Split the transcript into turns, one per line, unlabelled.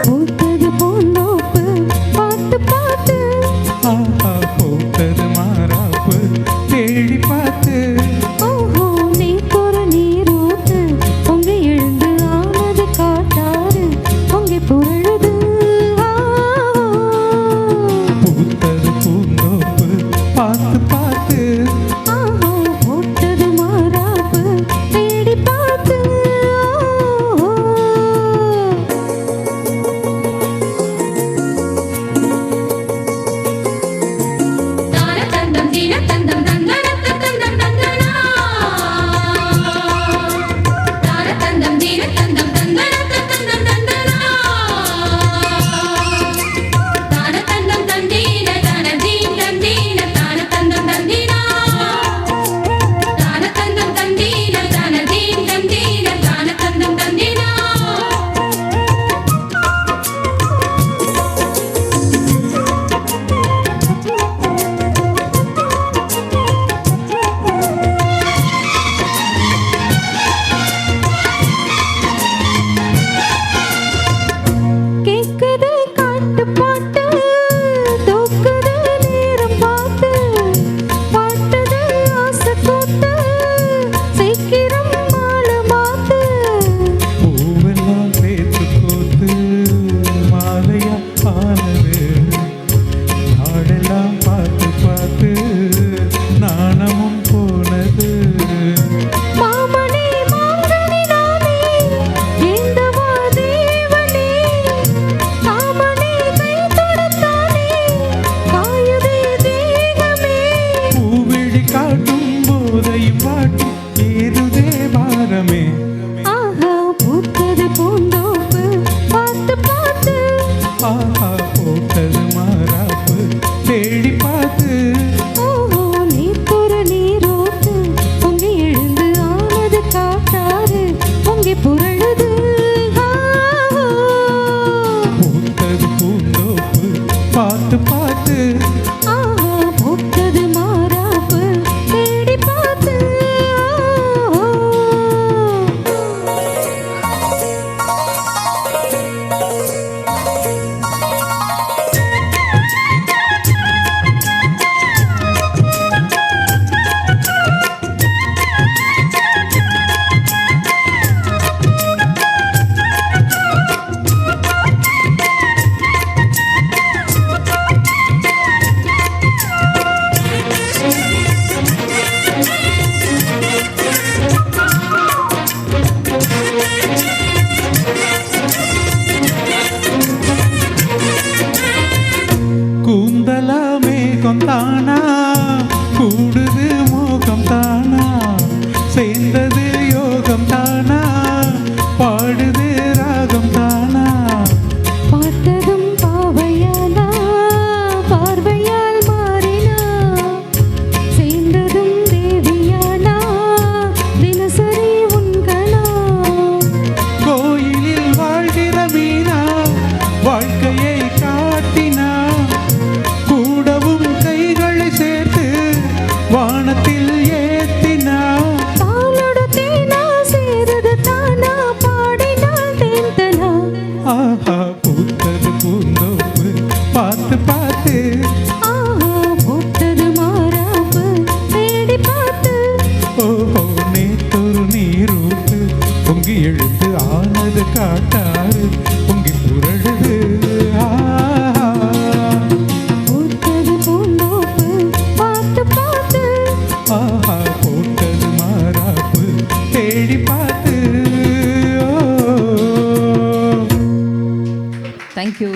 பூத்தது பூந்தோப்பு பார்த்து பார்த்து,
ஆஹா பூத்தது மாறாப்பு தேடி பார்த்து,
ஓஹோ நீர் நீரூத்து பொங்கி எழுந்து ஆனது காட்டாறு பொங்கி புரழுது.
பூத்தது பூந்தோப்பு பார்த்து பார்த்து,
ஆஹோ பூத்தது மாறாப்பு தேடி பார்த்து. ஆஹா பூத்தது பூந்தோப்பு பார்த்து பார்த்து,
ஆஹா பூத்தது மாறாப்பு தேடி பார்த்து,
ஓஹோ நீர் நீரூத்து பொங்கி எழுந்து ஆனது காட்டாறு பொங்கி புரழுது.
பூத்தது பூந்தோப்பு பார்த்து பார்த்து,
ஆஹா பூத்தது மாறாப்பு தேடி பார்த்து.
கூந்தலா மேகம் தானா கூடுது மோகம் தானா சேர்ந்தது யோகம் தானா பாடுது ராகம் தானா
பார்த்ததும் பாவையானா பார்வையால் மாறினா சேர்ந்ததும் தேவியானா தினசரி உண்கனா
கோயிலில் வாழ்கிற மீனா வாழ்க்கையை காட்டினா கூடவும் கைகளை சேர்த்து வானத்தில் ஏத்தினா
பாலோட தேனா சேருது தானா பாடினால் தேந்தனா.
ஆஹா பூத்தது பூந்தோப்பு பார்த்து பார்த்து,
ஆஹா பூத்தது மாறாப்பு தேடி பார்த்து,
ஓஹோ நேத்தொரு நீரூத்து பொங்கி எழுந்து ஆனது காட்டாறு பொங்கி புரழுது.
பூத்தது பூந்தோப்பு பார்த்து பார்த்து,
ஆஹா போட்டது மாறாப்பு தேடி பார்த்து.
தேங்க்யூ.